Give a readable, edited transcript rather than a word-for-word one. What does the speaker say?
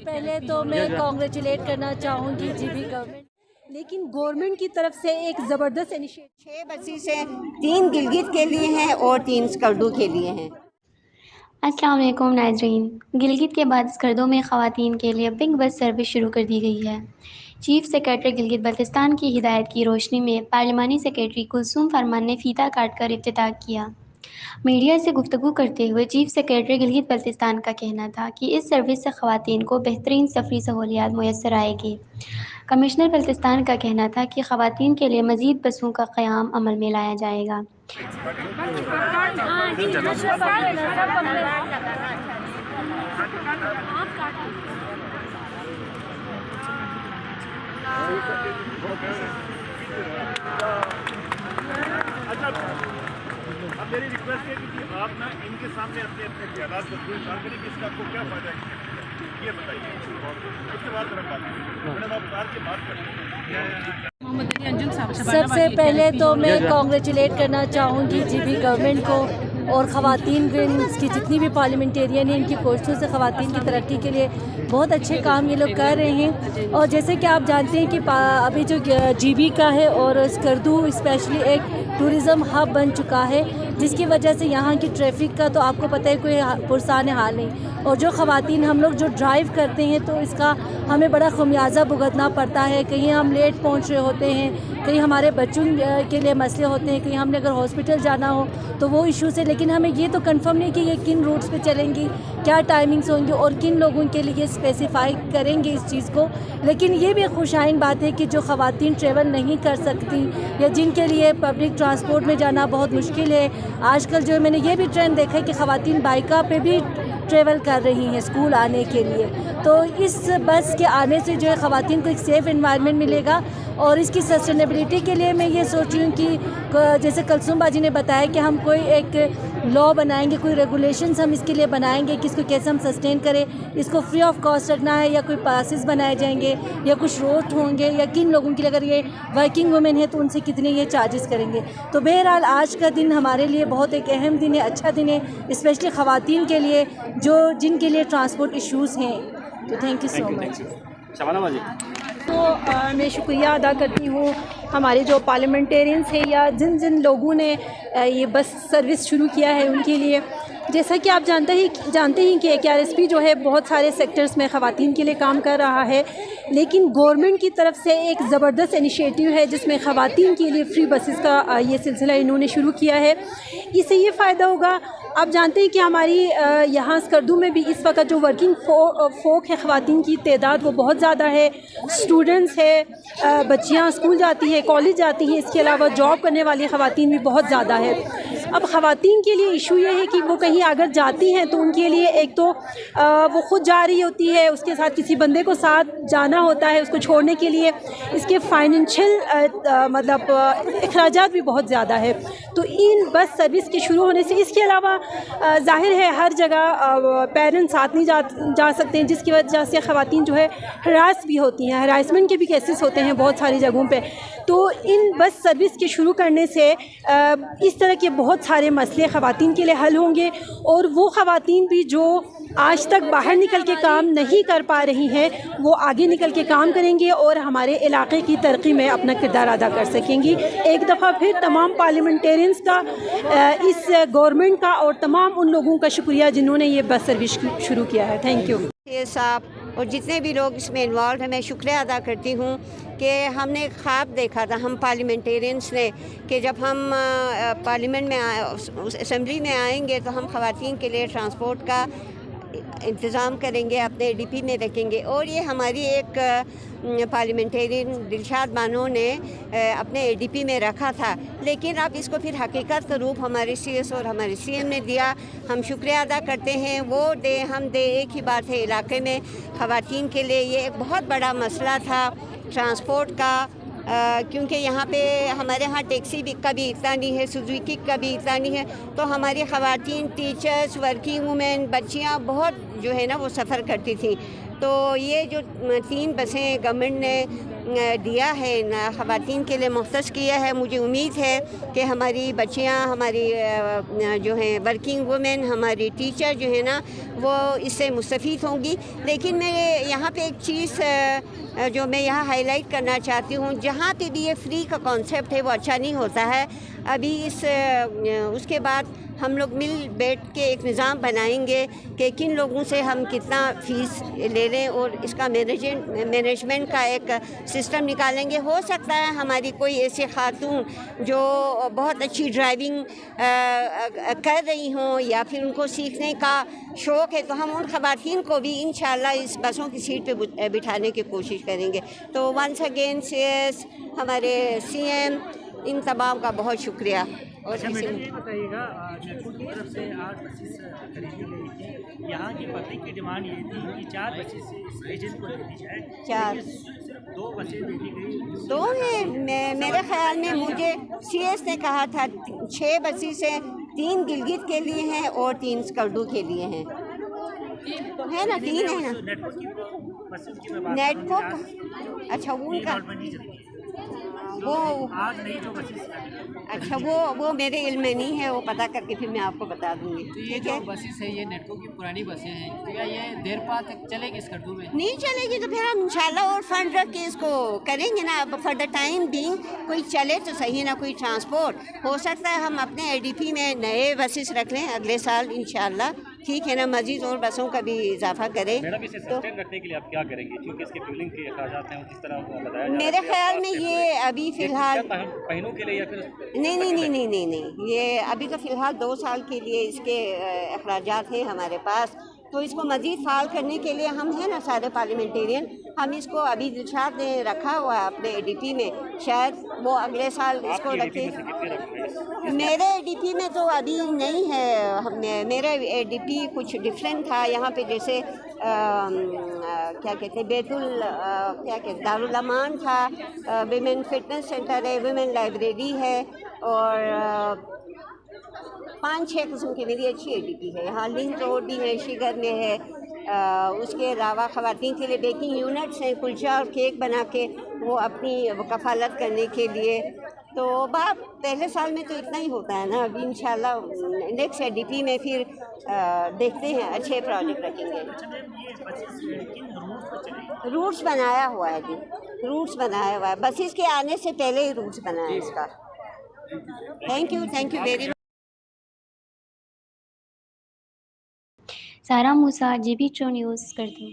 पहले तो मैं कॉन्ग्रेचुलेट करना चाहूँगी जीबी गवर्नमेंट, लेकिन गवर्नमेंट की तरफ से एक ज़बरदस्त इनिशिएटिव 6 बसें से 3 गिलगित के लिए हैं और 3 स्कर्दू के लिए हैं। अस्सलाम वालेकुम नाज़रीन, गिलगित के बाद स्कर्दो में ख़वातीन के लिए बिग बस सर्विस शुरू कर दी गई है। चीफ सेक्रेटरी गिलगित बल्तिस्तान की हिदायत की रोशनी में पार्लिमानी सेक्रेटरी कुलसूम फरमान ने फीता काट कर इफ्तिताह किया। मीडिया से गुफ्तगू करते हुए चीफ सेक्रेटरी गिलगित बल्तिस्तान का कहना था कि इस सर्विस से ख़वातीन को बेहतरीन सफ़री सहूलियात मुयस्सर आएगी। कमिश्नर बल्तिस्तान का कहना था कि ख़वातीन के लिए मज़ीद बसों का क़याम अमल में लाया जाएगा। अब मेरी रिक्वेस्ट है कि आप ना इनके सामने अपने अपने ख्यालात को इज़हार करें कि इसका आपको क्या फ़ायदा है, ये बताइए। उसके बाद मेरा बात मैडम आप उतार के बात करें। सबसे पहले तो मैं कॉन्ग्रेचुलेट करना चाहूँगी जीबी गवर्नमेंट को और ख़वातीन की जितनी भी पार्लियामेंटेरियन हैं, इनकी कोशिशों से ख़वातीन की तरक्की के लिए बहुत अच्छे काम ये लोग कर रहे हैं। और जैसे कि आप जानते हैं कि अभी जो जीबी का है और स्कर्दू स्पेशली एक टूरिज़म हब बन चुका है, जिसकी वजह से यहाँ की ट्रैफिक का तो आपको पता है कोई पुरसान हाल नहीं। और जो ख़वातीन हम लोग जो ड्राइव करते हैं तो इसका हमें बड़ा खमियाजा भुगतना पड़ता है। कहीं हम लेट पहुँच रहे होते हैं, कहीं हमारे बच्चों के लिए मसले होते हैं, कहीं हमने अगर हॉस्पिटल जाना हो तो वो इशू से। लेकिन हमें ये तो कंफर्म नहीं कि ये किन रूट्स पे चलेंगी, क्या टाइमिंग्स होंगी और किन लोगों के लिए स्पेसिफाई करेंगे इस चीज़ को। लेकिन ये भी खुशाइन बात है कि जो ख़वातीन ट्रेवल नहीं कर सकती या जिनके लिए पब्लिक ट्रांसपोर्ट में जाना बहुत मुश्किल है, आजकल जो है मैंने ये भी ट्रेंड देखा है कि ख़वातीन बाइका पे भी ट्रेवल कर रही हैं स्कूल आने के लिए। तो इस बस के आने से जो है ख़वातीन को एक सेफ़ एनवायरनमेंट मिलेगा। और इसकी सस्टेनेबिलिटी के लिए मैं ये सोच रही हूँ कि जैसे कुलसूम बाजी ने बताया कि हम कोई एक लॉ बनाएंगे, कोई रेगुलेशंस हम इसके लिए बनाएंगे कि इसको कैसे हम सस्टेन करें, इसको फ्री ऑफ कॉस्ट रखना है या कोई पासेस बनाए जाएंगे या कुछ रोड होंगे या किन लोगों के लिए, अगर ये वर्किंग वुमेन है तो उनसे कितने ये चार्जेस करेंगे। तो बहरहाल आज का दिन हमारे लिए बहुत एक अहम दिन है, अच्छा दिन है, स्पेशली ख़वातीन के लिए जो जिनके लिए ट्रांसपोर्ट इशूज़ हैं। तो थैंक यू सो मच। तो मैं शुक्रिया अदा करती हूँ हमारे जो पार्लियामेंटेरियंस हैं या जिन जिन लोगों ने ये बस सर्विस शुरू किया है उनके लिए। जैसा कि आप जानते हैं कि KRSP जो है बहुत सारे सेक्टर्स में ख़वातीन के लिए काम कर रहा है, लेकिन गवर्नमेंट की तरफ से एक ज़बरदस्त इनिशिएटिव है जिसमें ख़वातीन के लिए फ्री बसेस का ये सिलसिला इन्होंने शुरू किया है। इससे ये फ़ायदा होगा, आप जानते हैं कि हमारी यहाँ स्कर्दू में भी इस वक्त जो वर्किंग फोक है ख़वातीन की तादाद वो बहुत ज़्यादा है। स्टूडेंट्स है, बच्चियाँ स्कूल जाती हैं, कॉलेज जाती हैं, इसके अलावा जॉब करने वाली ख़वातीन भी बहुत ज़्यादा है। अब ख़वातीन के लिए इशू ये है कि वो कहीं अगर जाती हैं तो उनके लिए एक तो वो ख़ुद जा रही होती है, उसके साथ किसी बंदे को साथ जाना होता है उसको छोड़ने के लिए, इसके फाइनेंशियल मतलब अखराजात भी बहुत ज़्यादा है। तो इन बस सर्विस के शुरू होने से, इसके अलावा ज़ाहिर है हर जगह पेरेंट्स साथ नहीं जा सकते हैं, जिसकी वजह से ख़वातीन जो है हरास भी होती हैं, हरासमेंट के भी केसेस होते हैं बहुत सारी जगहों पे। तो इन बस सर्विस के शुरू करने से इस तरह के बहुत सारे मसले ख़वातीन के लिए हल होंगे और वो ख़वातीन भी जो आज तक बाहर निकल के काम नहीं कर पा रही हैं वो आगे निकल के काम करेंगे और हमारे इलाके की तरक्की में अपना किरदार अदा कर सकेंगी। एक दफ़ा फिर तमाम पार्लियामेंटेरियंस का, इस गवर्नमेंट का और तमाम उन लोगों का शुक्रिया जिन्होंने ये बस सर्विस शुरू किया है। Thank you. ये साहब और जितने भी लोग इसमें इन्वॉल्व हैं, मैं शुक्रिया अदा करती हूँ कि हमने ख्वाब देखा था हम पार्लियामेंटेरियंस ने कि जब हम पार्लियामेंट में असेंबली में आएंगे तो हम ख़वातीन के लिए ट्रांसपोर्ट का इंतज़ाम करेंगे, अपने ADP में रखेंगे। और ये हमारी एक पार्लियामेंटेरियन दिलशाद बानो ने अपने ADP में रखा था, लेकिन अब इसको फिर हकीकत का रूप हमारे CS और हमारे CM ने दिया। हम शुक्रिया अदा करते हैं, वो दे हम दे एक ही बात है। इलाके में ख़वातीन के लिए ये एक बहुत बड़ा मसला था ट्रांसपोर्ट का, क्योंकि यहाँ पे हमारे यहाँ टैक्सी का भी इतना नहीं है, सुजुकी का भी इतना नहीं है। तो हमारी ख़वातीन, टीचर्स, वर्किंग वुमेन, बच्चियाँ बहुत जो है ना वो सफ़र करती थी। तो ये जो 3 बसें गवर्नमेंट ने دیا ہے خواتین کے لیے مختص کیا ہے. مجھے امید ہے کہ ہماری بچیاں، ہماری جو ہیں ورکنگ وومن، ہماری ٹیچر جو ہے نا وہ اس سے مستفید ہوں گی. لیکن میں یہاں پہ ایک چیز جو میں یہاں ہائی لائٹ کرنا چاہتی ہوں، جہاں پہ بھی یہ فری کا کانسیپٹ ہے وہ اچھا نہیں ہوتا ہے. ابھی اس کے بعد ہم لوگ مل بیٹھ کے ایک نظام بنائیں گے کہ کن لوگوں سے ہم کتنا فیس لے لیں اور اس کا مینجمنٹ کا ایک سسٹم نکالیں گے. ہو سکتا ہے ہماری کوئی ایسی خاتون جو بہت اچھی ڈرائیونگ کر رہی ہوں یا پھر ان کو سیکھنے کا شوق ہے، تو ہم ان خواتین کو بھی انشاءاللہ اس بسوں کی سیٹ پہ بٹھانے کی کوشش کریں گے. تو ونس اگین CS، ہمارے CM، ان تمام کا بہت شکریہ. اور میڈم یہ بتائیے گا، نیٹورک کی طرف سے 8 بسیز خریدی گئی تھی. یہاں کی پبلک کی ڈیمانڈ یہ تھی کہ 4 بسیز اس ایجنٹ کو دے دی جائے. 4 صرف 2 بسیں دے دی گئی. 2 ہیں. میرے خیال میں مجھے CS نے کہا تھا 6 بسیز ہیں، 3 گلگت کے لیے ہیں اور 3 اسکردو کے لیے ہیں. ہے نا 3 ہیں نا. نیٹ ورک اچھا ان کا وہ اچھا وہ میرے علم میں نہیں ہے، وہ پتہ کر کے پھر میں آپ کو بتا دوں گی. ٹھیک ہے. بسیں ہیں یہ نیٹکو کی پرانی بسیں ہیں، تو کیا یہ دیر پا تک چلے گی اسکردو میں؟ نہیں چلے گی تو پھر ہم انشاءاللہ اور فنڈ رکھ کے اس کو کریں گے نا. اب فار دا ٹائم بینگ کوئی چلے تو صحیح نہ کوئی ٹرانسپورٹ ہو سکتا ہے ہم اپنے ADP میں نئے بسیز رکھ لیں اگلے سال انشاءاللہ. ٹھیک ہے نا. مزید اور بسوں کا بھی اضافہ کریں. میڈم اسے سسٹین رکھنے کے لیے آپ کیا کریں گے، کیونکہ اس کے فیولنگ کے اخراجات ہیں کس طرح بتایا جا رہا ہے؟ میرے خیال میں یہ ابھی فی الحال مہینوں کے لیے یا پھر نہیں یہ ابھی تو فی الحال 2 سال کے لیے اس کے اخراجات ہیں ہمارے پاس. تو اس کو مزید فعال کرنے کے لیے ہم ہیں نا سارے پارلیمنٹیرین، ہم اس کو ابھی دلشاد نے رکھا ہوا ہے اپنے ADP میں. شاید وہ اگلے سال اس کو رکھے. میرے ADP میں تو ابھی نہیں ہے. میرا ADP کچھ ڈفرینٹ تھا. یہاں پہ جیسے کیا کہتے ہیں کیا کہتے دارالامان تھا، ویمن فٹنس سینٹر ہے، ویمن لائبریری ہے، اور 5-6 قسم کی میری اچھی ADP ہے. یہاں لنک روڈ بھی ہے، شگر میں ہے. اس کے علاوہ خواتین کے لیے بیکنگ یونٹس ہیں، کلچہ اور کیک بنا کے وہ اپنی کفالت کرنے کے لیے. تو پہلے سال میں تو اتنا ہی ہوتا ہے نا. ابھی انشاءاللہ نیکسٹ ADP میں پھر دیکھتے ہیں اچھے پروجیکٹ رکھیں گے. روٹس بنایا ہوا ہے جی، روٹس بنایا ہوا ہے. بسیز کے آنے سے پہلے ہی روٹس بنایا ہے اس کا. Thank you very much. سارا موسیٰ GB2 نیوز کردو.